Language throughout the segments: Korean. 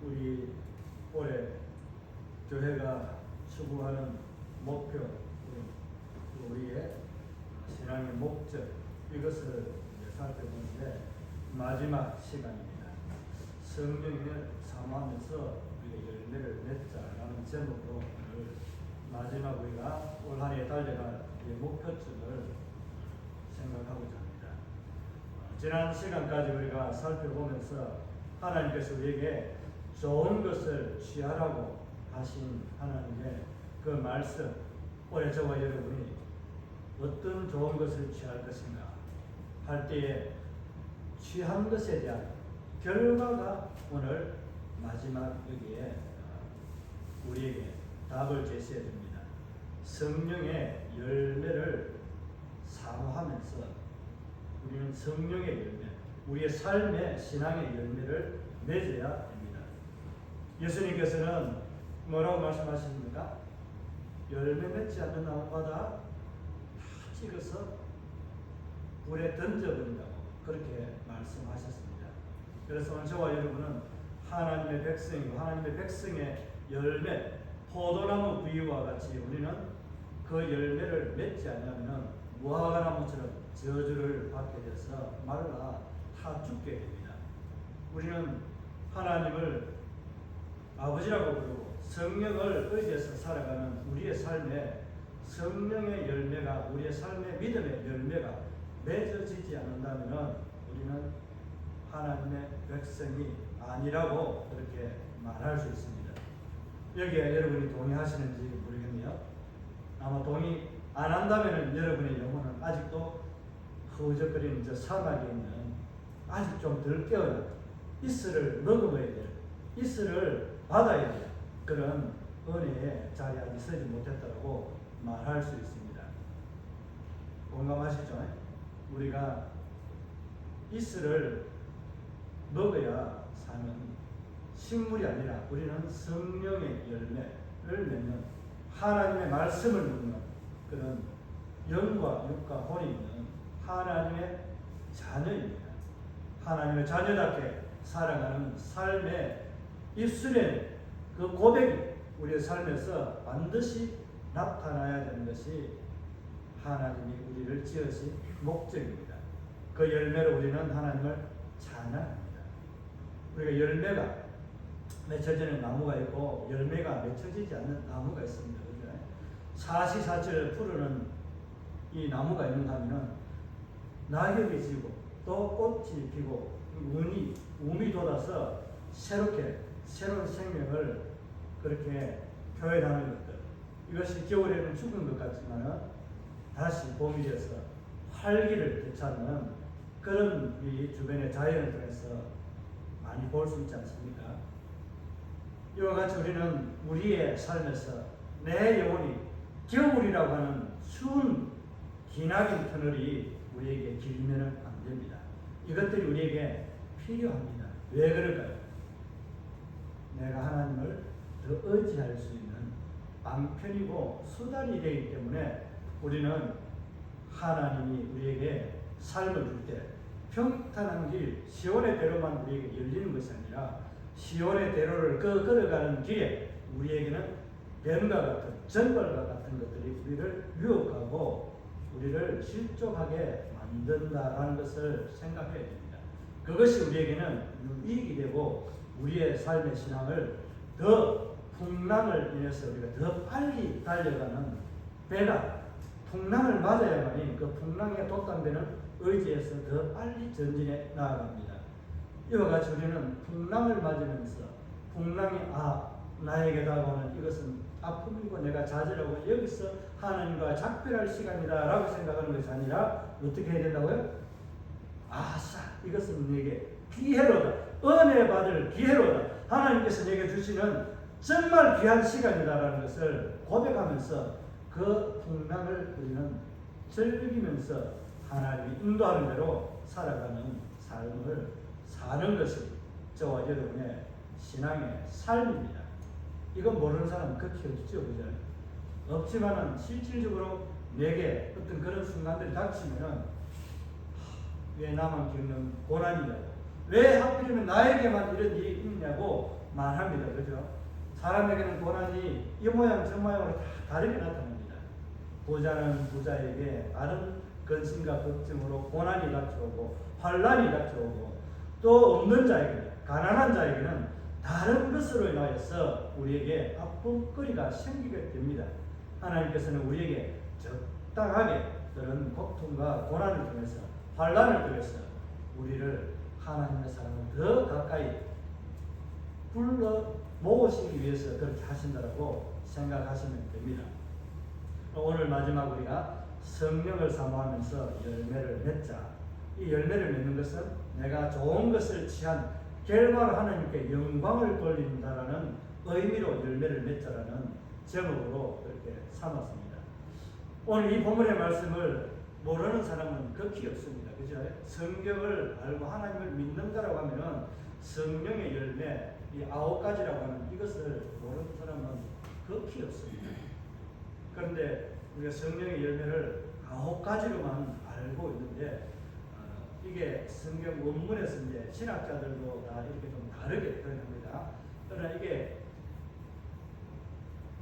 우리 올해 교회가 추구하는 목표, 우리의 신앙의 목적, 이것을 살펴보는데 마지막 시간입니다. 성령을 사모하면서 우리가 열매를 맺자라는 제목으로 오늘 마지막 우리가 올 한 해 달려갈 우리의 목표점을 생각하고자 합니다. 지난 시간까지 우리가 살펴보면서 하나님께서 우리에게 좋은 것을 취하라고 하신 하나님의 그 말씀, 올해 저와 여러분이 어떤 좋은 것을 취할 것인가 할 때에 취한 것에 대한 결과가 오늘 마지막 여기에 우리에게 답을 제시해 줍니다. 성령의 열매를 사모하면서 우리는 성령의 열매, 우리의 삶의 신앙의 열매를 맺어야 됩니다. 예수님께서는 뭐라고 말씀하십니까? 열매 맺지 않는 나무마다 다 찍어서 불에 던져버린다고 그렇게 말씀하셨습니다. 그래서 오늘 저와 여러분은 하나님의 백성이고 하나님의 백성의 열매, 포도나무 부위와 같이 우리는 그 열매를 맺지 않으면 무화과나무처럼 저주를 받게 돼서 말라 다 죽게 됩니다. 우리는 하나님을 아버지라고 부르고 성령을 의지해서 살아가는 우리의 삶에 성령의 열매가, 우리의 삶의 믿음의 열매가 맺어지지 않는다면 우리는 하나님의 백성이 아니라고 그렇게 말할 수 있습니다. 여기에 여러분이 동의하시는지 모르겠네요. 아마 동의 안 한다면 여러분의 영혼은 아직도 허우적거리는 저 사막에 있는 아직 좀 덜 깨어난 이슬을 먹어봐야 될, 이슬을 받아야 될 그런 은혜의 자리에 아직 서지 못했다고 말할 수 있습니다. 공감하시죠? 우리가 이슬을 먹어야 사는 식물이 아니라 우리는 성령의 열매를 맺는 하나님의 말씀을 먹는 그런 영과 육과 혼이 있는 하나님의 자녀입니다. 하나님의 자녀답게 살아가는 삶의 입술에 그 고백이 우리의 삶에서 반드시 나타나야 되는 것이 하나님이 우리를 지으신 목적입니다. 그 열매로 우리는 하나님을 찬양합니다. 우리가 열매가 맺혀지는 나무가 있고 열매가 맺혀지지 않는 나무가 있습니다. 사시사철을 푸르는 이 나무가 있는가 하면 낙엽이 지고 또 꽃이 피고 움이 돋아서 새롭게 새로운 생명을 그렇게 표현하는 것들, 이것이 겨울에는 죽은 것 같지만 다시 봄이 되어서 활기를 되찾는 그런 우리 주변의 자연을 통해서 많이 볼 수 있지 않습니까? 이와 같이 우리는 우리의 삶에서 내 영혼이 겨울이라고 하는 추운 기나긴 터널이 우리에게 길면은 안 됩니다. 이것들이 우리에게 필요합니다. 왜 그럴까요? 내가 하나님을 더 의지할 수 있는 방편이고 수단이 되기 때문에 우리는 하나님이 우리에게 삶을 줄 때 평탄한 길, 시온의 대로만 우리에게 열리는 것이 아니라 시온의 대로를 걸어가는 길에 우리에게는 뱀과 같은, 전벌과 같은 것들이 우리를 유혹하고 우리를 실족하게 만든다라는 것을 생각해야 됩니다. 그것이 우리에게는 유익이 되고 우리의 삶의 신앙을 더 풍랑을 인해서 우리가 더 빨리 달려가는 배가 풍랑을 맞아야만이 그 풍랑에 돛담배는 의지해서 더 빨리 전진해 나아갑니다. 이와 같이 우리는 풍랑을 맞으면서 풍랑이 나에게 다가오는 이것은 아픔이고 내가 좌절하고 여기서 하나님과 작별할 시간이다 라고 생각하는 것이 아니라 어떻게 해야 된다고요? 아싸, 이것은 내게 기회로다, 은혜 받을 기회로다, 하나님께서 내게 주시는 정말 귀한 시간이다라는 것을 고백하면서 그 풍랑을 우리는 즐기면서 하나님이 인도하는 대로 살아가는 삶을 사는 것이 저와 여러분의 신앙의 삶입니다. 이건 모르는 사람은 극히 없죠, 그죠? 없지만은 실질적으로 내게 어떤 그런 순간들이 닥치면은 왜 나만 겪는 고난이냐고, 왜 하필이면 나에게만 이런 일이 있냐고 말합니다. 그죠? 사람에게는 고난이 이 모양 저 모양으로 다 다르게 나타납니다. 부자는 부자에게 다른 근심과 걱정으로 고난이 닥쳐오고 환난이 닥쳐오고, 또 없는 자에게, 가난한 자에게는 다른 것으로 인하여서 우리에게 아픔거리가 생기게 됩니다. 하나님께서는 우리에게 적당하게 그런 고통과 고난을 통해서, 환난을 통해서 우리를 하나님의 사랑을 더 가까이 불러 모으시기 위해서 그렇게 하신다고 생각하시면 됩니다. 오늘 마지막 우리가 성령을 사모하면서 열매를 맺자. 이 열매를 맺는 것은 내가 좋은 것을 취한 결과로 하나님께 영광을 돌린다라는 의미로 열매를 맺자라는 제목으로 그렇게 삼았습니다. 오늘 이 본문의 말씀을 모르는 사람은 극히 없습니다. 그죠? 성경을 알고 하나님을 믿는다라고 하면은 성령의 열매, 이 9가지라고 하는 이것을 모르는 사람은 극히 없습니다. 그런데 우리가 성령의 열매를 9가지로만 알고 있는데, 이게 성경 원문에서 이제 신학자들도 다 이렇게 좀 다르게 표현합니다. 그러나 이게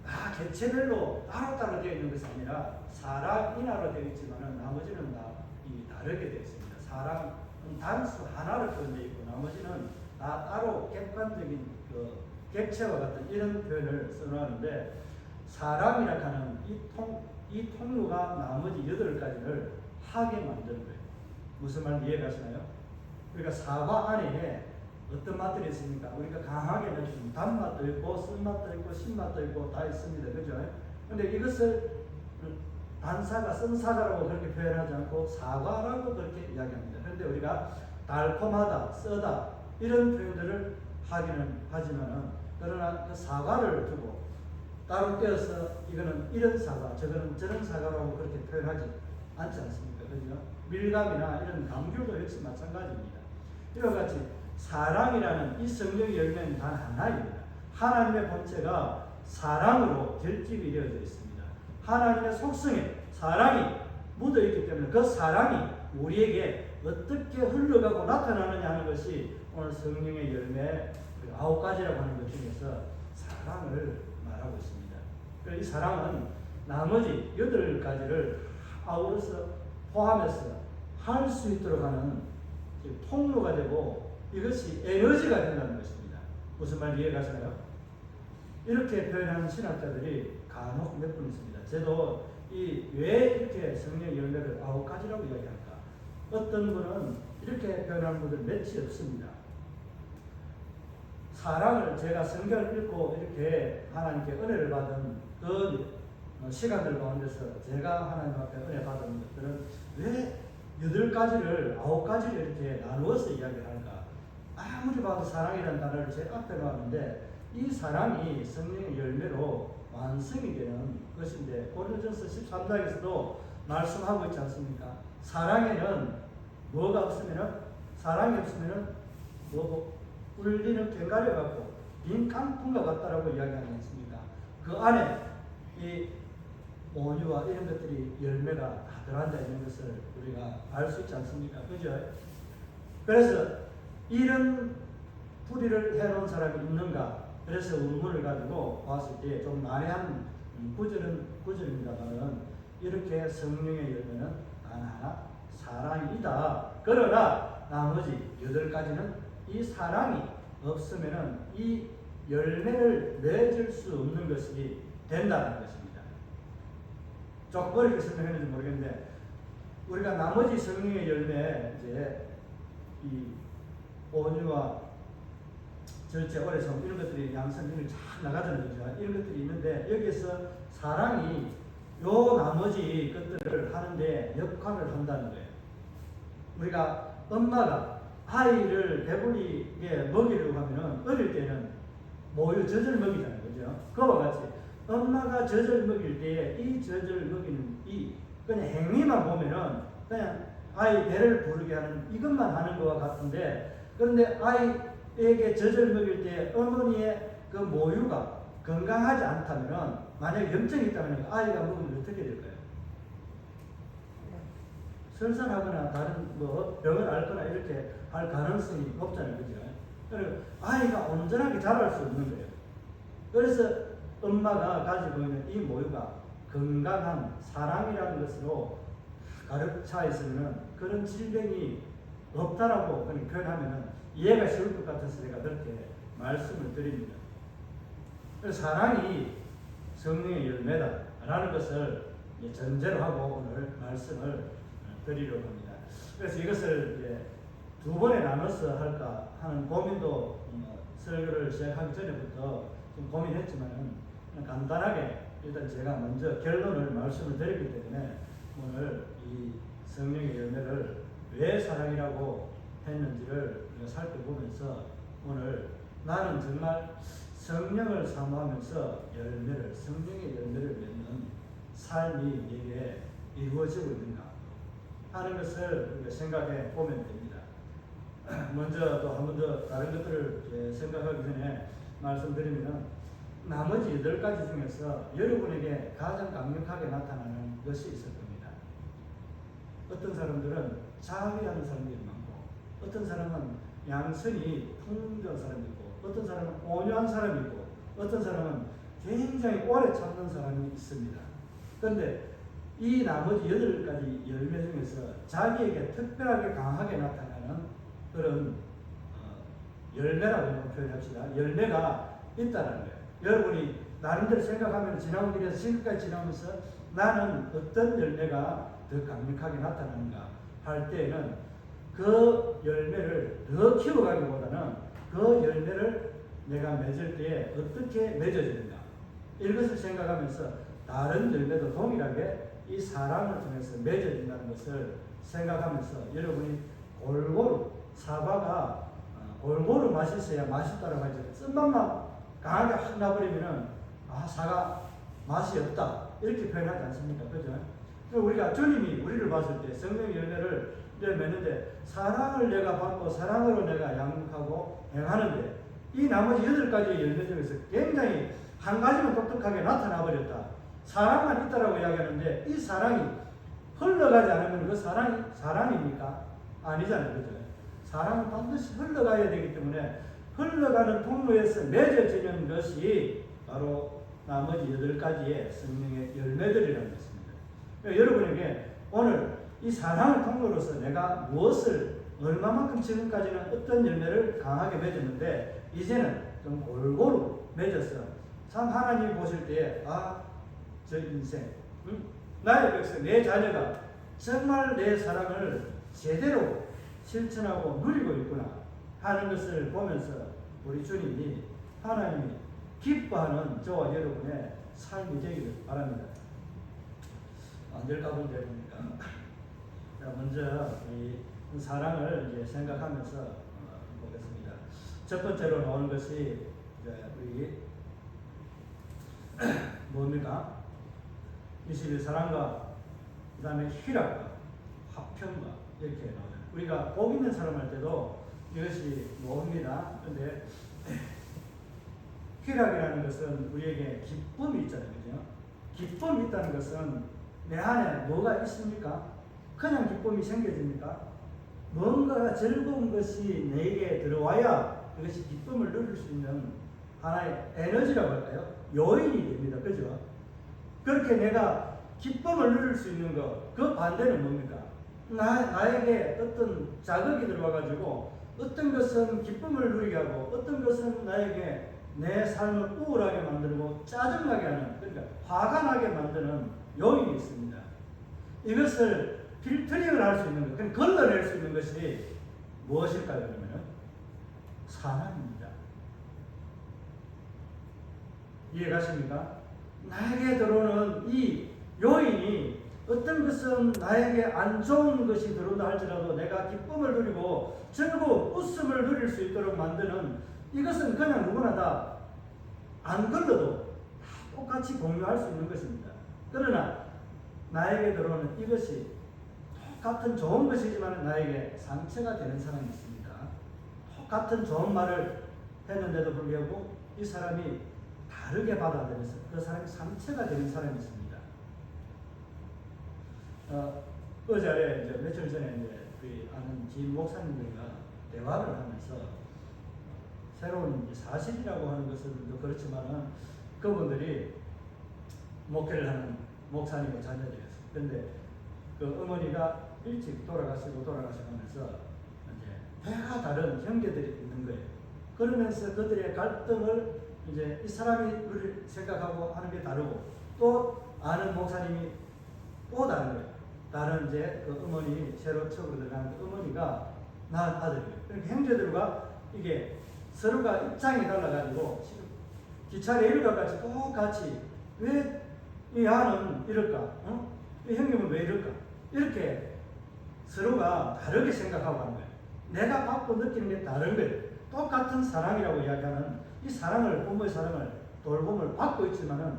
다 개체별로 따로따로 되어 있는 것이 아니라 사랑인하로 되어 있지만은 나머지는 다 다르게 되어 있습니다. 사랑은 단수 하나로 표현되어 있고 나머지는 다 따로 객관적인 그 객체와 같은 이런 표현을 선호하는데, 사랑이라 하는 이 통로가 나머지 8가지를 하게 만드는 거예요. 무슨 말인지 이해가시나요? 그러니까 사과 안에 어떤 맛들이 있습니까? 우리가 강하게 느끼는 단맛도 있고 쓴맛도 있고 신맛도 있고 다 있습니다. 그죠? 근데 이것을 단사과 쓴사과라고 그렇게 표현하지 않고 사과라고 그렇게 이야기합니다. 그런데 우리가 달콤하다, 쓰다 이런 표현들을 하기는 하지만은, 그러나 그 사과를 두고 따로 떼어서 이거는 이런 사과, 저거는 저런 사과라고 그렇게 표현하지 않지 않습니까? 그죠? 밀감이나 이런 감귤도 역시 마찬가지입니다. 이와 같이 사랑이라는 이 성령의 열매는 단 하나입니다. 하나님의 본체가 사랑으로 결집이 되어져 있습니다. 하나님의 속성에 사랑이 묻어 있기 때문에 그 사랑이 우리에게 어떻게 흘러가고 나타나느냐 하는 것이 오늘 성령의 열매 9가지라고 하는 것 중에서 사랑을 말하고 있습니다. 이 사랑은 나머지 8가지를 아우러서 포함해서 할 수 있도록 하는 통로가 되고, 이것이 에너지가 된다는 것입니다. 무슨 말인지 이해가시나요? 이렇게 표현하는 신학자들이 간혹 몇 분 있습니다. 저도 왜 이렇게 성령의 열매를 9가지라고 이야기할까? 어떤 분은 이렇게 표현하는 분들 몇이 없습니다. 사랑을 제가 성경을 읽고 이렇게 하나님께 은혜를 받은 그 시간들 가운데서 제가 하나님 앞에 은혜 받은 것들은 왜 8가지를 9가지를 이렇게 나누어서 이야기를 할까? 아무리 봐도 사랑이라는 단어를 제 앞에 놓았는데, 이 사랑이 성령의 열매로 완성이 되는 것인데, 고린도전서 13장에서도 말씀하고 있지 않습니까? 사랑에는 뭐가 없으면은, 사랑이 없으면은 울리는 꽹과리 같고 빈 깡통과 같다라고 이야기하지 않습니까? 그 안에 이 온유와 이런 것들이 열매가 다 들어앉아 있는 것을 우리가 알 수 있지 않습니까? 그죠? 그래서 이런 풀이를 해놓은 사람이 있는가? 그래서 원문을 가지고 봤을 때 좀 난해한 구절입니다만은, 이렇게 성령의 열매는 단 하나 사랑이다. 그러나 나머지 8가지는 이 사랑이 없으면은 이 열매를 맺을 수 없는 것이 된다는 것입니다. 조금 어렵게 설명했는지 모르겠는데, 우리가 나머지 성령의 열매, 이제 이 온유와 절제, 오래성 이런 것들이 양성이 잘 나가잖아요. 그죠? 이런 것들이 있는데, 여기에서 사랑이 요 나머지 것들을 하는데 역할을 한다는 거예요. 우리가 엄마가 아이를 배불리게 먹이려고 하면은 어릴 때는 모유 젖을 먹이잖아요. 그죠? 그와 같이 엄마가 젖을 먹일 때에 이 젖을 먹이는 그냥 행위만 보면은 그냥 아이 배를 부르게 하는 이것만 하는 것과 같은데, 그런데 아이에게 젖을 먹일 때 어머니의 그 모유가 건강하지 않다면은, 만약에 염증이 있다면 아이가 먹으면 어떻게 될까요? 설산하거나 다른 뭐 병을 앓거나 이렇게 할 가능성이 높잖아요. 그죠? 그리고 아이가 온전하게 자랄 수 없는 거예요. 그래서 엄마가 가지고 있는 이 모유가 건강한 사랑이라는 것으로 가득 차 있으면 그런 질병이 없다라고 표현하면 이해가 쉬울 것 같아서 제가 그렇게 말씀을 드립니다. 그래서 사랑이 성령의 열매다라는 것을 전제로 하고 오늘 말씀을 드리려고 합니다. 그래서 이것을 이제 두 번에 나눠서 할까 하는 고민도 설교를 시작하기 전에부터 좀 고민했지만은 간단하게 일단 제가 먼저 결론을 말씀을 드렸기 때문에 오늘 이 성령의 열매를 왜 사랑이라고 했는지를 살펴보면서 오늘 나는 정말 성령을 사모하면서 성령의 열매를 맺는 삶이 내게 이루어지고 있는가 하는 것을 생각해 보면 됩니다. 먼저 또 한 번 더 다른 것들을 생각하기 전에 말씀드리면 나머지 8가지 중에서 여러분에게 가장 강력하게 나타나는 것이 있을 겁니다. 어떤 사람들은 자비하는 사람들이 많고, 어떤 사람은 양선이 풍부한 사람이 있고, 어떤 사람은 온유한 사람이 있고, 어떤 사람은 굉장히 오래 참는 사람이 있습니다. 그런데 이 나머지 8가지 열매 중에서 자기에게 특별하게 강하게 나타나는 그런 열매라고 표현합시다. 열매가 있다는 거예요. 여러분이 나름대로 생각하면 지나온 길에서 지금까지 지나오면서 나는 어떤 열매가 더 강력하게 나타나는가 할 때에는 그 열매를 더 키워가기보다는 그 열매를 내가 맺을 때에 어떻게 맺어지는가 이것을 생각하면서 다른 열매도 동일하게 이 사랑을 통해서 맺어진다는 것을 생각하면서 여러분이 골고루 사과가 골고루 맛있어야 맛있다라고 하죠. 쓴맛만 강하게 확 나버리면은 사과 맛이 없다 이렇게 표현하지 않습니까? 그죠? 우리가 주님이 우리를 봤을 때 성령의 열매를 맺는데 사랑을 내가 받고 사랑으로 내가 양육하고 행하는데 이 나머지 8가지 열매 중에서 굉장히 한 가지만 독특하게 나타나 버렸다. 사랑만 있다라고 이야기하는데 이 사랑이 흘러가지 않으면 그 사랑입니까? 아니잖아요. 그죠? 사랑은 반드시 흘러가야 되기 때문에 흘러가는 통로에서 맺어지는 것이 바로 나머지 8가지의 성령의 열매들이라는 것입니다. 여러분에게 오늘 이 사랑을 통로로서 내가 무엇을 얼마만큼 지금까지는 어떤 열매를 강하게 맺었는데 이제는 좀 골고루 맺어서 참 하나님이 보실 때에 저 인생 나의 백성 내 자녀가 정말 내 사랑을 제대로 실천하고 누리고 있구나 하는 것을 보면서 우리 주님이 하나님이 기뻐하는 저와 여러분의 삶이 되기를 바랍니다. 안 될까 본데 보니까 먼저 이 사랑을 이제 생각하면서 보겠습니다. 첫 번째로 나오는 것이 우리 뭡니까? 21 사랑과 그 다음에 희락과 화평과 이렇게 나오잖아요. 우리가 복 있는 사람 할 때도 이것이 나옵니다. 그런데 희락이라는 것은 우리에게 기쁨이 있잖아요. 그죠? 기쁨이 있다는 것은 내 안에 뭐가 있습니까? 그냥 기쁨이 생겨집니까? 뭔가가 즐거운 것이 내게 들어와야 이것이 기쁨을 누릴 수 있는 하나의 에너지라고 할까요? 요인이 됩니다. 그죠? 그렇게 내가 기쁨을 누릴 수 있는 것, 그 반대는 뭡니까? 나에게 어떤 자극이 들어와가지고 어떤 것은 기쁨을 누리게 하고 어떤 것은 나에게 내 삶을 우울하게 만들고 짜증나게 하는, 그러니까 화가 나게 만드는 요인이 있습니다. 이것을 필터링을 할 수 있는 것, 그냥 걸러낼 수 있는 것이 무엇일까요? 그러면 사랑입니다. 이해가십니까? 나에게 들어오는 이 요인이 어떤 것은 나에게 안 좋은 것이 들어온다 할지라도 내가 기쁨을 누리고 즐거운 웃음을 누릴 수 있도록 만드는 이것은 그냥 누구나 다 안 걸러도 다 똑같이 공유할 수 있는 것입니다. 그러나 나에게 들어오는 이것이 똑같은 좋은 것이지만 나에게 상처가 되는 사람이 있습니다. 똑같은 좋은 말을 했는데도 불구하고 이 사람이 다르게 받아들여서 그 사람이 상처가 되는 사람이 있습니다. 어제 이제 며칠 전에 이제 우리 아는 진 목사님들과 대화를 하면서 새로운 이제 사실이라고 하는 것은 또 그렇지만은 그분들이 목회를 하는 목사님의 자녀들이었어요. 그런데 그 어머니가 일찍 돌아가시면서 이제 배가 다른 형제들이 있는 거예요. 그러면서 그들의 갈등을 이제 이 사람이 우리를 생각하고 하는 게 다르고 또 아는 목사님이 또 다른 거예요. 다른 이제 그 어머니 새로 처음으로 들어가는 그 어머니가 낳은 아들이에요. 그러니까 형제들과 이게 서로가 입장이 달라가지고 기차 레일과 같이 똑같이 왜 이 아는 이럴까? 어? 이 형님은 왜 이럴까? 이렇게 서로가 다르게 생각하고 하는 거예요. 내가 받고 느끼는 게 다른 거예요. 똑같은 사랑이라고 이야기하는 이 사랑을, 부모의 사랑을, 돌봄을 받고 있지만은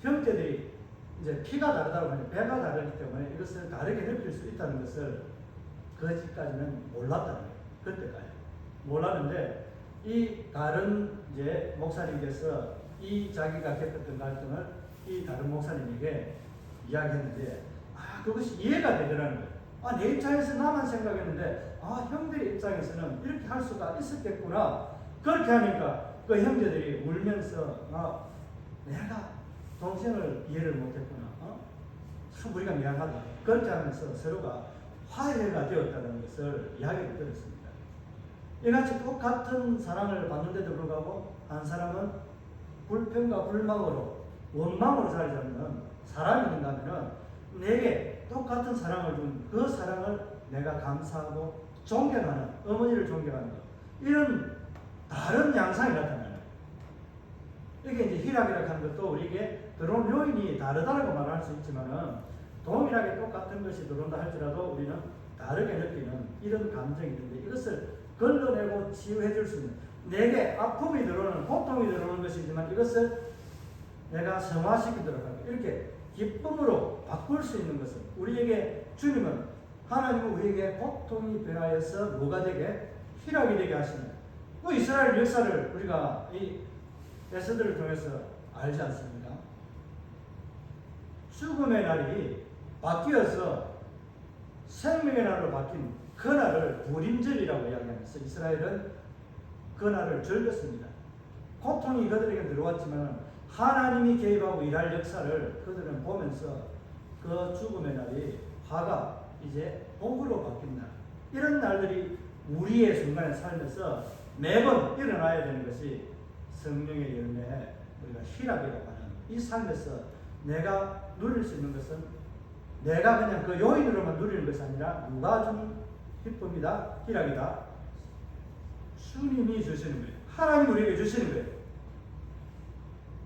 형제들이 이제 피가 다르다고 하니 배가 다르기 때문에 이것을 다르게 느낄 수 있다는 것을 그전까지는 몰랐다는 거예요. 그때까지 몰랐는데 이 다른 이제 목사님께서 이 자기가 겪었던 갈등을 이 다른 목사님에게 이야기했는데 그것이 이해가 되더라는 거예요. 내 입장에서 나만 생각했는데 형들의 입장에서는 이렇게 할 수가 있었겠구나. 그렇게 하니까 그 형제들이 울면서 내가 동생을 이해를 못했구나. 참 우리가 미안하다. 그렇게 하면서 서로가 화해가 되었다는 것을 이야기를 들었습니다. 이같이 똑같은 사랑을 받는데도 불구하고 한 사람은 불평과 불망으로 원망으로 살지 않는 사람이 있는다면 내게 똑같은 사랑을 준 그 사랑을 내가 감사하고 존경하는, 어머니를 존경하는 것, 이런 다른 양상이 나타나는 거예요. 이게 이제 희락이라고 하는 것도 우리에게 들어온 요인이 다르다고 말할 수 있지만은 동일하게 똑같은 것이 들어온다 할지라도 우리는 다르게 느끼는 이런 감정이 있는데 이것을 걸러내고 치유해 줄 수 있는, 내게 아픔이 들어오는, 고통이 들어오는 것이지만 이것을 내가 성화시키도록 하고 이렇게 기쁨으로 바꿀 수 있는 것은 우리에게 주님은 하나님은 우리에게 고통이 변하여서 뭐가 되게 희락이 되게 하시는 그 이스라엘 역사를 우리가 이 에스더를 통해서 알지 않습니까? 죽음의 날이 바뀌어서 생명의 날로 바뀐 그 날을 불임절이라고 이야기하면서 이스라엘은 그 날을 즐겼습니다. 고통이 그들에게 들어왔지만 하나님이 개입하고 일할 역사를 그들은 보면서 그 죽음의 날이 화가 이제 복으로 바뀐 날, 이런 날들이 우리의 순간에 살면서 매번 일어나야 되는 것이 성령의 열매에 우리가 희락이라고 하는 이 삶에서 내가 누릴 수 있는 것은 내가 그냥 그 요인으로만 누리는 것이 아니라 누가 주는 기쁨이다, 희락이다, 주님이 주시는 거예요. 하나님 우리에게 주시는 거예요.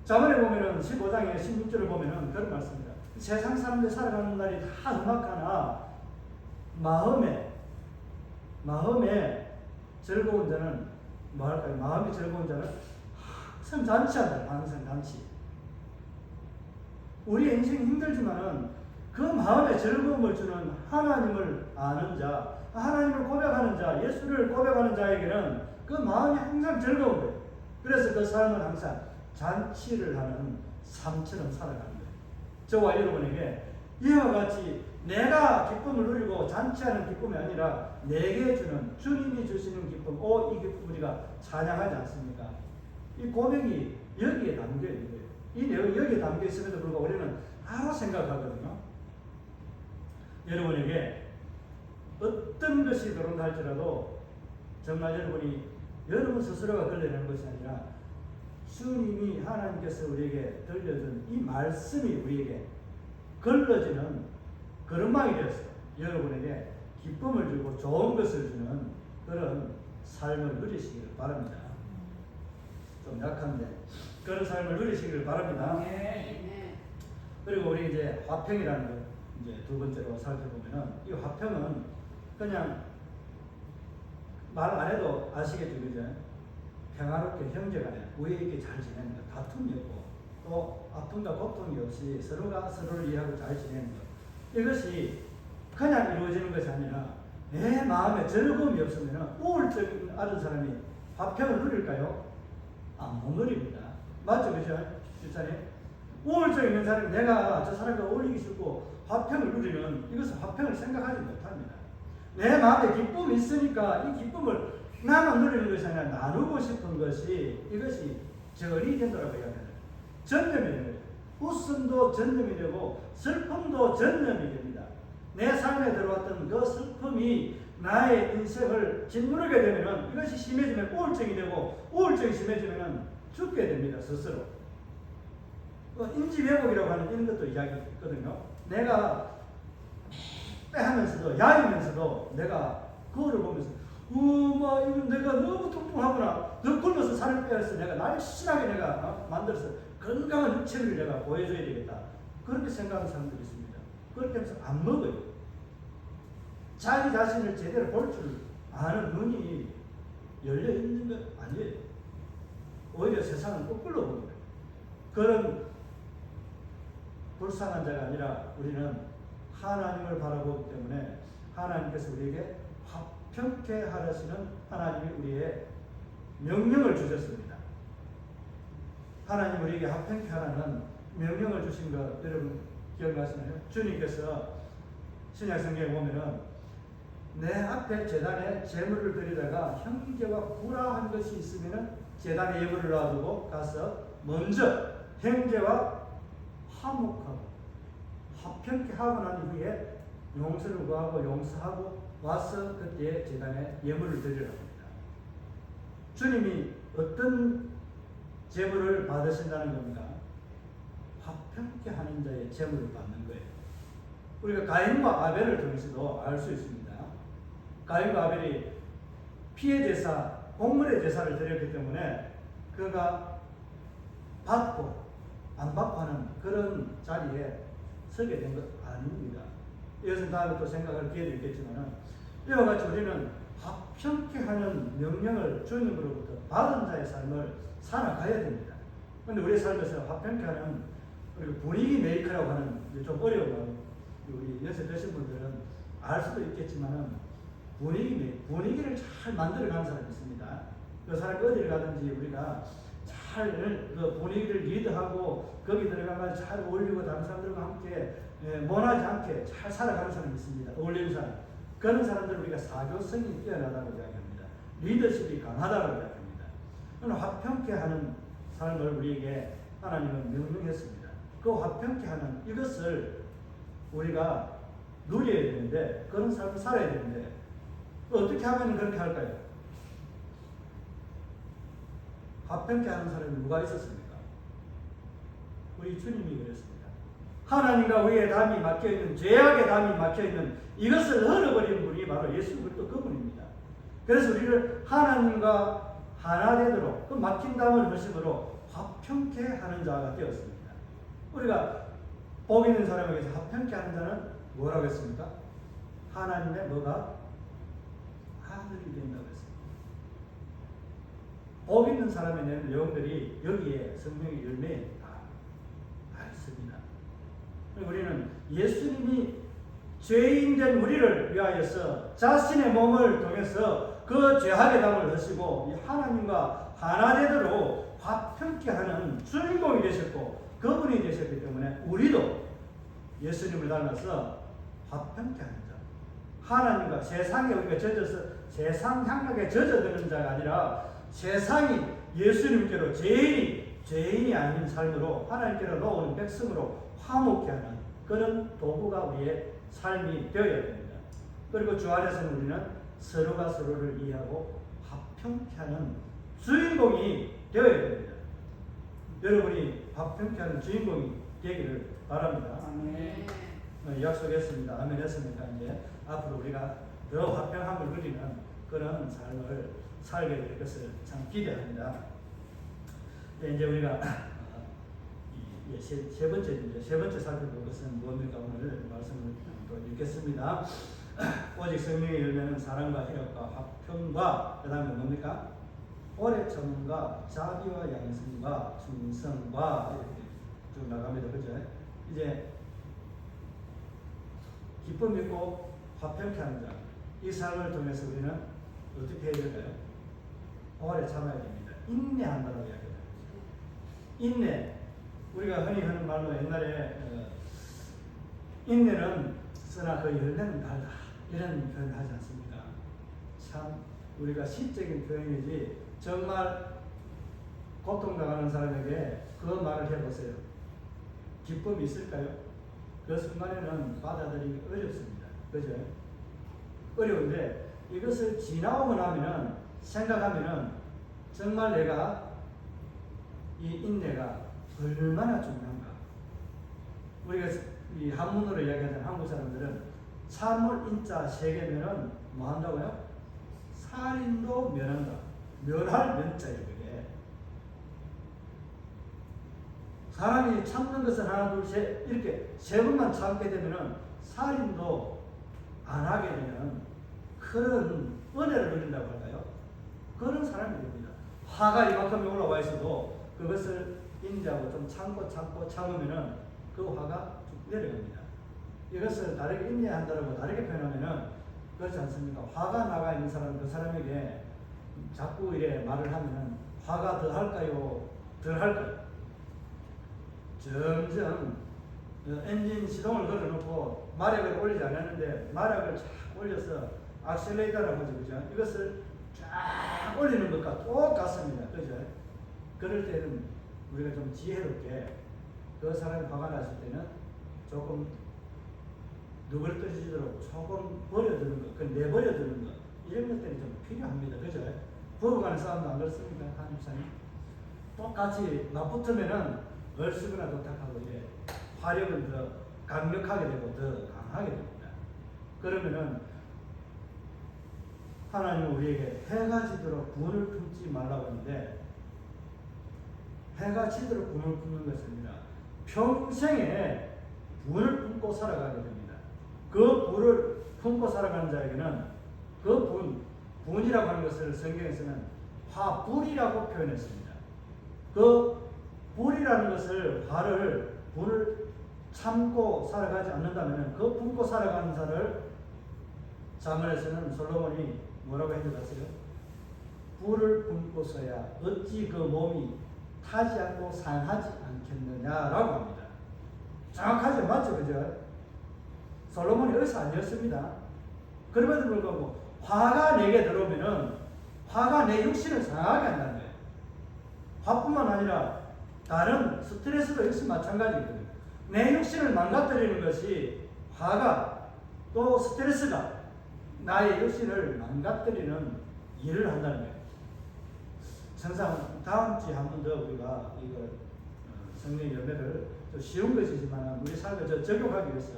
자문에 보면은 15장에 16절을 보면은 그런 말씀입니다. 세상 사람들 살아가는 날이 다 험악하나 마음에 즐거운 자는 뭐할까요? 마음이 즐거운 자는 항상 잔치한다. 항상 잔치. 우리 인생이 힘들지만은 그 마음에 즐거움을 주는 하나님을 아는 자, 하나님을 고백하는 자, 예수를 고백하는 자에게는 그 마음이 항상 즐거운 거예요. 그래서 그 삶은 항상 잔치를 하는 삶처럼 살아가는 거예요. 저와 여러분에게 이와 같이 내가 기쁨을 누리고 잔치하는 기쁨이 아니라 내게 주는 주님이 주시는 기쁨, 이 기쁨 우리가 찬양하지 않습니까? 이 고백이 여기에 담겨 있는 거예요. 이 내용이 여기에 담겨 있음에도 불구하고 우리는 바로 생각하거든요. 여러분에게 어떤 것이 들어온다 할지라도 정말 여러분 스스로가 걸려내는 것이 아니라 주님이 하나님께서 우리에게 들려준 이 말씀이 우리에게 걸러지는 그런망이 되었어요. 여러분에게 기쁨을 주고 좋은 것을 주는 그런 삶을 누리시기를 바랍니다. 좀 약한데 그런 삶을 누리시기를 바랍니다. 그리고 우리 이제 화평이라는 것 이제 두 번째로 살펴보면은 이 화평은 그냥 말 안 해도 아시겠죠, 그죠? 평화롭게 형제간에 우애 있게 잘 지내는 것, 다툼이 없고 또 아픔과 고통이 없이 서로가 서로를 이해하고 잘 지내는 것, 이것이 그냥 이루어지는 것이 아니라 내 마음에 즐거움이 없으면 우울증 앓은 사람이 화평을 누릴까요? 못 누립니다. 맞죠, 그죠? 집사님? 우울증 있는 사람이 내가 저 사람과 어울리기 싫고 화평을 누리는 이것은 화평을 생각하지 못합니다. 내 마음에 기쁨이 있으니까 이 기쁨을 나만 누리는 것이 아니라 나누고 싶은 것이 이것이 전이 된다고 이야기합니다. 전념이 되는 거예요. 웃음도 전념이 되고 슬픔도 전념이 됩니다. 내 삶에 들어왔던 그 슬픔이 나의 인생을 짓누르게 되면 이것이 심해지면 우울증이 되고 우울증이 심해지면 죽게 됩니다. 스스로. 인지회복이라고 하는 이런 것도 이야기거든요. 내가 빼하면서도 야이면서도 내가 거울을 보면서 이건 내가 너무 뚱뚱하구나. 더 굶어서 살을 빼서 내가 날씬하게 내가 만들어서 건강한 육체를 내가 보여줘야 되겠다. 그렇게 생각하는 사람들이 있습니다. 그렇게 하면서 안 먹어요. 자기 자신을 제대로 볼 줄 아는 눈이 열려 있는 것 아니에요. 오히려 세상을 거꾸로 보는 거예요. 그런 불쌍한 자가 아니라 우리는 하나님을 바라보기 때문에 하나님께서 우리에게 화평케 하시는 하나님이 우리의 명령을 주셨습니다. 하나님 우리에게 화평케 하라는 명령을 주신 것 여러분 기억나시나요? 주님께서 신약 성경에 보면은 내 앞에 제단에 제물을 드리다가 형제와 불화한 것이 있으면은 제단에 예물을 놔두고 가서 먼저 형제와 화목하고 화평케 하고 난 이후에 용서를 구하고 용서하고 와서 그때 제단에 예물을 드리라고 합니다. 주님이 어떤 제물을 받으신다는 겁니까? 화평케 하는 자의 제물을 받는 거예요. 우리가 가인과 아벨을 통해서도 알 수 있습니다. 가인과 아벨이 피해 제사, 곡물의 제사를 드렸기 때문에 그가 받고 안 받고 하는 그런 자리에 서게 된 것 아닙니다. 이것은 다음에 또 생각할 기회도 있겠지만 이와 같이 우리는 화평케 하는 명령을 주님으로부터 받은 자의 삶을 살아가야 됩니다. 그런데 우리 삶에서 화평케 하는 그리고 분위기 메이커라고 하는 좀 어려운 우리 연세드신 분들은 알 수도 있겠지만 분위기를 잘 만들어가는 사람이 있습니다. 그 사람이 어디를 가든지 우리가 잘 그 분위기를 리드하고 거기 들어가면 잘 어울리고 다른 사람들과 함께 모나지 않게 잘 살아가는 사람이 있습니다. 어울리는 사람. 그런 사람들을 우리가 사교성이 뛰어나다고 이야기합니다. 리더십이 강하다고 이야기합니다. 그는 화평케 하는 삶을 우리에게 하나님은 명령했습니다. 그 화평케 하는 이것을 우리가 누려야 되는데 그런 삶을 살아야 되는데 어떻게 하면 그렇게 할까요? 화평케 하는 사람이 누가 있었습니까? 우리 주님이 그랬습니다. 하나님과 우리의 담이 막혀있는 죄악의 담이 막혀있는 이것을 흘러버리는 분이 바로 예수 그리스도 그분입니다. 그래서 우리를 하나님과 하나 되도록 그 막힌 담을 허심으로 화평케 하는 자가 되었습니다. 우리가 복 있는 사람에게서 화평케 하는 자는 뭐라고 했습니까? 하나님의 뭐가? 아들이 된다고 했습니다. 복 있는 사람의 내용들이 여기에 성령의 열매에 다 있습니다. 우리는 예수님이 죄인된 우리를 위하여서 자신의 몸을 통해서 그 죄악의 담을 하시고 하나님과 하나 되도록 화평케 하는 주인공이 되셨고 그분이 되셨기 때문에 우리도 예수님을 닮아서 화평케 하는 자, 하나님과 세상에 우리가 젖어서 세상 향락에 젖어드는 자가 아니라 세상이 예수님께로 죄인이 아닌 삶으로 하나님께로 놓아오는 백성으로 화목케 하는 그런 도구가 우리의 삶이 되어야 됩니다. 그리고 주 안에서는 우리는 서로가 서로를 이해하고 화평케 하는 주인공이 되어야 됩니다. 여러분이 화평케 하는 주인공이 되기를 바랍니다. 아멘. 약속했습니다. 아멘 했으니까 이제 앞으로 우리가 더 화평함을 누리는 그런 삶을 살게 될 것을 참 기대합니다. 이제 우리가 세 번째 살펴볼 것은 무엇입니까? 오늘 말씀을 또 읽겠습니다. 오직 성령의 열매는 사랑과 희락과 화평과 그 다음에 뭡니까? 오래 참음과 자비와 양성과 충성과 이렇게 쭉 나갑니다. 그죠? 이제 기쁨 있고 화평케 하는 자, 이 삶을 통해서 우리는 어떻게 해야 될까요? 오래 참아야 됩니다. 인내한다고 이야기합니다. 인내. 우리가 흔히 하는 말로 옛날에 인내는 쓰나 그 열매는 달다 이런 표현을 하지 않습니까? 참 우리가 시적인 표현이지 정말 고통당하는 사람에게 그 말을 해보세요. 기쁨이 있을까요? 그 순간에는 받아들이기 어렵습니다. 그죠? 어려운데 이것을 지나오고 나면은 생각하면은 정말 내가 이 인내가 얼마나 중요한가. 우리가 이 한문으로 이야기하는 한국 사람들은 참을 인자 세 개면은 뭐 한다고요? 살인도 면한다. 면할 면자예요, 그게. 사람이 참는 것은 하나, 둘, 셋 이렇게 세 번만 참게 되면은 살인도 안 하게 되는 그런 은혜를 누린다고 할까요? 그런 사람이 됩니다. 화가 이만큼 올라와 있어도 그것을 인지하고 좀 참고 참으면은 그 화가 쭉 내려갑니다. 이것을 다르게 인내한다고 다르게 표현하면은 그렇지 않습니까? 화가 나가 있는 사람, 그 사람에게 자꾸 이래 말을 하면은 화가 더 할까요? 덜 할까요? 점점 엔진 시동을 걸어놓고 마력을 올리지 않았는데 마력을 쫙 올려서 악셀레이터라고 하죠. 그죠? 이것을 쫙 올리는 것과 똑같습니다. 그죠? 그럴 때는 우리가 좀 지혜롭게 그 사람이 화가 났을 때는 조금 누글거리지도록 조금 버려두는 것, 그 내버려두는 것 이런 것들이 좀 필요합니다. 그죠? 부부간의 싸움도 안 그렇습니까? 한 집사님 똑같이 맞붙으면은 얼씨구나 도탁하고 이제 화력은 더 강력하게 되고 더 강하게 됩니다. 그러면은 하나님은 우리에게 해가 지도록 분을 품지 말라고 하는데 해가 지도록 분을 품는 것입니다. 평생에 분을 품고 살아가게 됩니다. 그 분을 품고 살아가는 자에게는 그 분이라고 하는 것을 성경에서는 화불이라고 표현했습니다. 그 불이라는 것을 분을 참고 살아가지 않는다면 그 품고 살아가는 자를 잠언에서는 솔로몬이 뭐라고 해주었어요? 불을 품고서야 어찌 그 몸이 타지 않고 상하지 않겠느냐라고 합니다. 정확하죠? 맞죠? 그죠? 솔로몬이 의사 아니었습니다. 그럼에도 불구하고 화가 내게 들어오면은 화가 내 육신을 상하게 한다는 거예요. 화뿐만 아니라 다른 스트레스도 역시 마찬가지거든요. 내 육신을 망가뜨리는 것이 화가 또 스트레스가 나의 육신을 망가뜨리는 일을 한다는 거예요. 항상 다음 주에 한 번 더 우리가 이거 성령 열매를 좀 쉬운 것이지만 우리 삶에 적용하기 위해서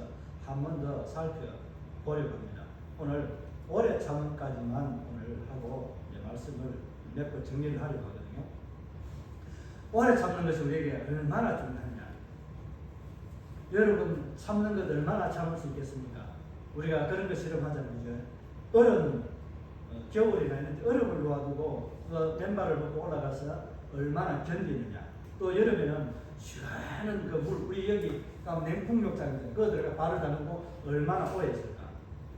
한 번 더 살펴보려고 합니다. 오늘 오래 참음까지만 오늘 하고 말씀을 맺고 정리를 하려고 하거든요. 오래 참는 것이 우리에게 얼마나 중요하냐. 여러분 참는 것 얼마나 참을 수 있겠습니까? 우리가 그런 거 실험하자면 얼음 겨울이나 이런 데 얼음을 놓아두고 그 맨발을 벗고 올라가서 얼마나 견디느냐. 또 여름에는 시원한 그 물, 우리 여기 냉풍욕장인데 그거 들어가 발을 담그고 얼마나 오래 있을까.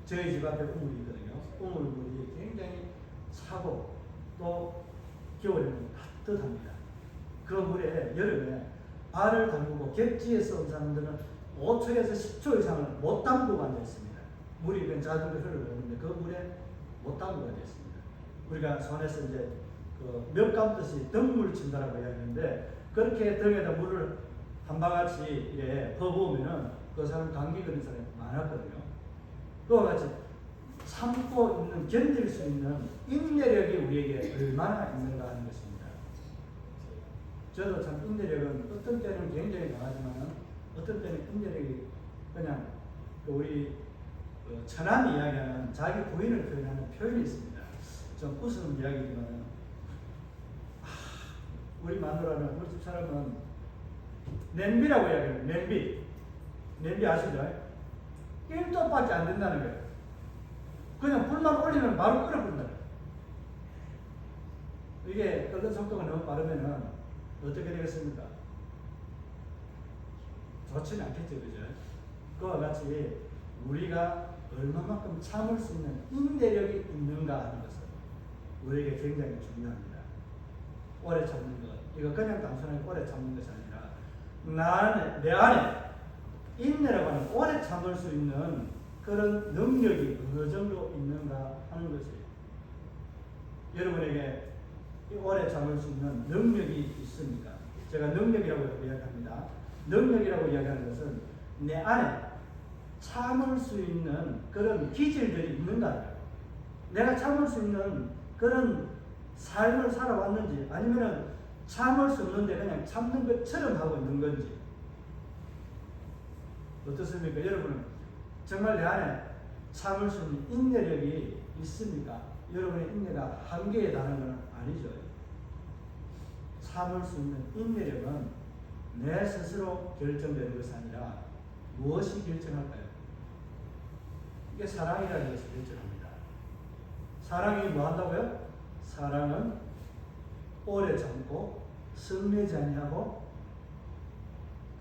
저희 집 앞에 우물이 있거든요. 우물물이 굉장히 차고 또 겨울에는 따뜻합니다. 그 물에 여름에 발을 담그고 객지에서 온 사람들은 5초에서 10초 이상을 못 담그고 앉아 있습니다. 물이 그냥 자동으로 흘러가는데 그 물에 못 담그고 앉아 있습니다. 우리가 손에서 이제 그 몇 감듯이 등물 친다라고 이야기하는데 그렇게 등에다 물을 한 방울씩 이래 퍼부으면은 그 사람 감기 걸린 사람이 많았거든요. 그와 같이 참고 있는 견딜 수 있는 인내력이 우리에게 얼마나 있는가 하는 것입니다. 저도 참 인내력은 어떤 때는 굉장히 강하지만 어떤 때는 인내력이 그냥 우리 천안이 이야기하는 자기 부인을 표현하는 표현이 있습니다. 좀 웃음 이야기지만 우리 마누라는 우리 집 사람은 냄비라고 이야기해요. 냄비 아시죠? 1도밖에 안 된다는 거예요. 그냥 불만 올리면 바로 끓어버린다. 이게 끓는 속도가 너무 빠르면은 어떻게 되겠습니까? 좋지는 않겠죠, 그죠? 그와 같이 우리가 얼마만큼 참을 수 있는 인내력이 있는가 하는 것은 우리에게 굉장히 중요합니다. 오래 참는 것, 이거 그냥 단순하게 오래 참는 것이 아니라 내 안에 인내라고 하는 오래 참을 수 있는 그런 능력이 어느 정도 있는가 하는 것이에요. 여러분에게 오래 참을 수 있는 능력이 있습니까? 제가 능력이라고 이야기합니다. 능력이라고 이야기하는 것은 내 안에 참을 수 있는 그런 기질들이 있는가? 내가 참을 수 있는 그런 삶을 살아왔는지, 아니면 참을 수 없는데 그냥 참는 것처럼 하고 있는 건지. 어떻습니까? 여러분은 정말 내 안에 참을 수 있는 인내력이 있습니까? 여러분의 인내가 한계에 달하는 건 아니죠. 참을 수 있는 인내력은 내 스스로 결정되는 것이 아니라 무엇이 결정할까요? 이게 사랑이라는 것이 결정합니다. 사랑이 뭐 한다고요? 사랑은 오래 참고 성내지 아니하고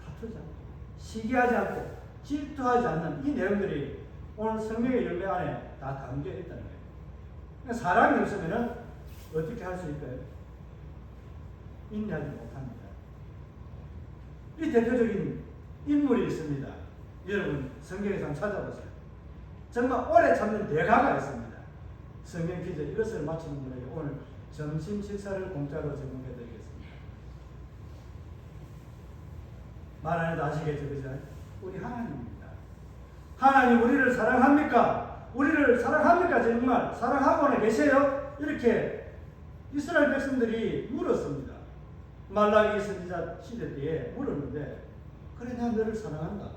다투지 않고 시기하지 않고 질투하지 않는 이 내용들이 오늘 성령의 열매 안에 다 담겨 있다는 거예요. 그러니까 사랑이 없으면 어떻게 할 수 있을까요? 인내하지 못합니다. 이 대표적인 인물이 있습니다. 여러분 성경에서 한번 찾아보세요. 정말 오래 참는 대가가 있습니다. 성경 퀴즈 이것을 맞추는 분에게 오늘 점심 식사를 공짜로 제공해 드리겠습니다. 말 안 해도 아시겠죠? 그죠? 우리 하나님입니다. 하나님 우리를 사랑합니까? 우리를 사랑합니까? 정말 사랑하고는 계세요? 이렇게 이스라엘 백성들이 물었습니다. 말라기 선지자 시대 때에 물었는데, 그래 내가 너를 사랑한다.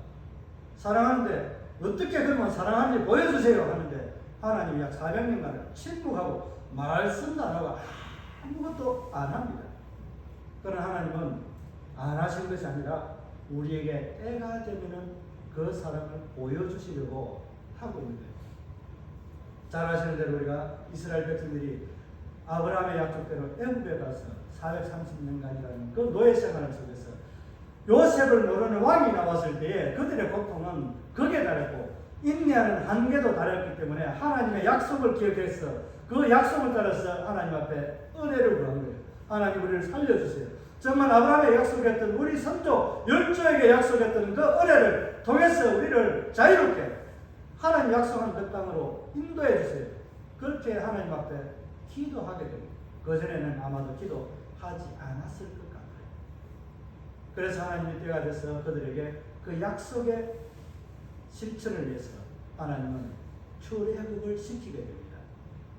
사랑하는데 어떻게 그러면 사랑하는지 보여주세요 하는데 하나님이 약 400년간 침묵하고 말씀도 안 하고 아무것도 안 합니다. 그러나 하나님은 안 하신 것이 아니라 우리에게 때가 되면은 그 사랑을 보여주시려고 하고 있는 거예요. 잘 아시는 대로 우리가 이스라엘 백성들이 아브라함의 약속대로 애굽에 가서 430년간이라는 그 노예 생활을 속에서 요셉을 모르는 왕이 나왔을 때에 그들의 고통은 극에 달했고 인내하는 한계도 달했기 때문에 하나님의 약속을 기억해서 그 약속을 따라서 하나님 앞에 은혜를 구한 거예요. 하나님 우리를 살려주세요. 정말 아브라함의 약속했던 우리 선조 열조에게 약속했던 그 은혜를 통해서 우리를 자유롭게 하나님 약속한 그 땅으로 인도해 주세요. 그렇게 하나님 앞에 기도하게 됩니다. 그전에는 아마도 기도하지 않았을 것 같아요. 그래서 하나님이 때가 돼서 그들에게 그 약속의 실천을 위해서 하나님은 출애굽을 시키게 됩니다.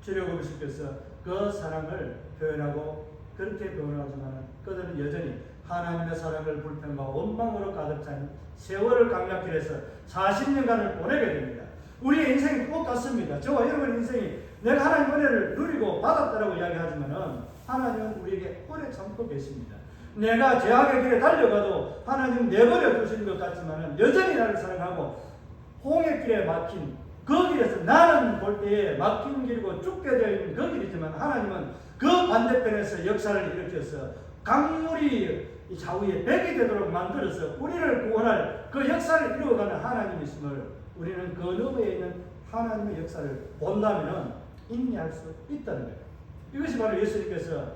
출애굽을 시켜서 그 사랑을 표현하고 그렇게 표현하지만 그들은 여전히 하나님의 사랑을 불평과 원망으로 가득 찬 세월을 강약길에서 40년간을 보내게 됩니다. 우리의 인생이 똑같습니다. 저와 여러분의 인생이 내가 하나님 은혜를 누리고 받았다라고 이야기하지만 하나님은 우리에게 오래 참고 계십니다. 내가 죄악의 길에 달려가도 하나님 내버려 두시는 것 같지만 여전히 나를 사랑하고 홍해 길에 막힌 그 길에서 나는 볼 때에 막힌 길이고 죽게 되어 있는 그 길이지만 하나님은 그 반대편에서 역사를 일으켜서 강물이 좌우에 백이 되도록 만들어서 우리를 구원할 그 역사를 이루어가는 하나님이심을 우리는 그 너머에 있는 하나님의 역사를 본다면 인내할 수 있다는 거예요. 이것이 바로 예수님께서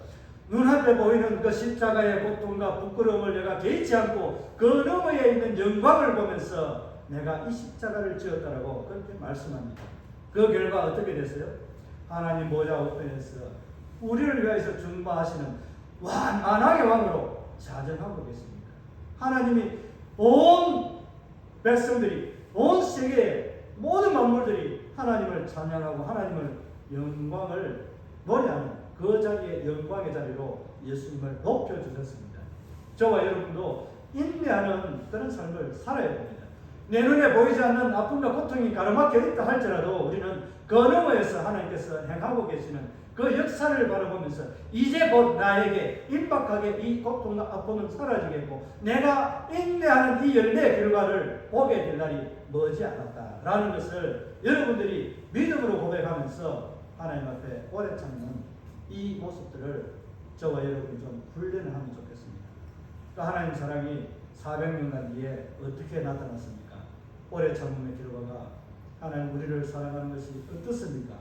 눈앞에 보이는 그 십자가의 고통과 부끄러움을 내가 개의치 않고 그 너머에 있는 영광을 보면서 내가 이 십자가를 지었다라고 그렇게 말씀합니다. 그 결과 어떻게 됐어요? 하나님 보좌 우편에서 우리를 위해서 중보하시는 완만하게 왕으로 자정하고 계십니다. 하나님이 온 백성들이 온 세계의 모든 만물들이 하나님을 찬양하고 하나님을 영광을 노래하는 그 자리에 영광의 자리로 예수님을 높여주셨습니다. 저와 여러분도 인내하는 그런 삶을 살아야 됩니다. 내 눈에 보이지 않는 아픔과 고통이 가로막혀 있다 할지라도 우리는 그 너머에서 하나님께서 행하고 계시는 그 역사를 바라보면서 이제 곧 나에게 임박하게 이 고통과 아픔은 사라지겠고 내가 인내하는 이 열매의 결과를 보게 될 날이 머지 않았다라는 것을 여러분들이 믿음으로 고백하면서 하나님 앞에 오래 참는 이 모습들을 저와 여러분이 좀 훈련을 하면 좋겠습니다. 또 하나님 사랑이 400년간 뒤에 어떻게 나타났습니까? 오래 참음의 결과가 하나님 우리를 사랑하는 것이 어떻습니까?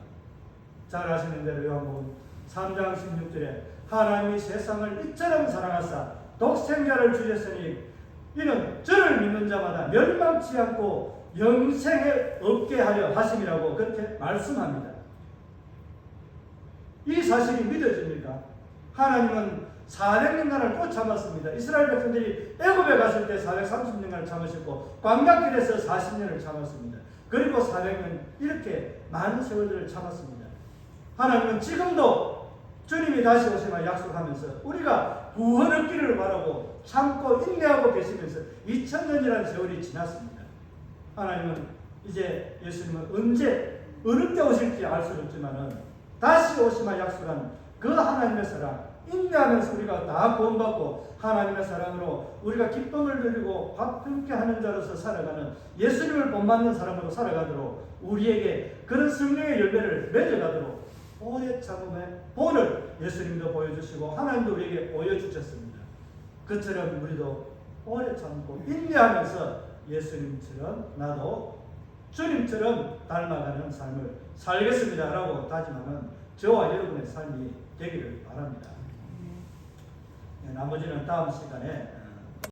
잘 아시는 대로 요한복음 3장 16절에 하나님이 세상을 이처럼 사랑하사 독생자를 주셨으니 이는 저를 믿는 자마다 멸망치 않고 영생을 얻게 하려 하심이라고 그렇게 말씀합니다. 이 사실이 믿어집니까? 하나님은 400년간을 또 참았습니다. 이스라엘 백성들이 애굽에 갔을 때 430년간을 참으셨고 광야길에서 40년을 참았습니다. 그리고 400년 이렇게 많은 세월들을 참았습니다. 하나님은 지금도 주님이 다시 오시면 약속하면서 우리가 구원 얻기를 바라고 참고 인내하고 계시면서 2000년이라는 세월이 지났습니다. 하나님은 이제 예수님은 언제 어느 때 오실지 알 수 없지만은 다시 오시면 약속한 그 하나님의 사랑 인내하면서 우리가 다 구원받고 하나님의 사랑으로 우리가 기쁨을 누리고 화평케 하는 자로서 살아가는 예수님을 본받는 사람으로 살아가도록 우리에게 그런 성령의 열매를 맺어가도록 오래 참음의 본을 예수님도 보여주시고 하나님도 우리에게 보여주셨습니다. 그처럼 우리도 오래 참고 인내하면서 예수님처럼 나도 주님처럼 닮아가는 삶을 살겠습니다 라고 다짐하는 저와 여러분의 삶이 되기를 바랍니다. 나머지는 다음 시간에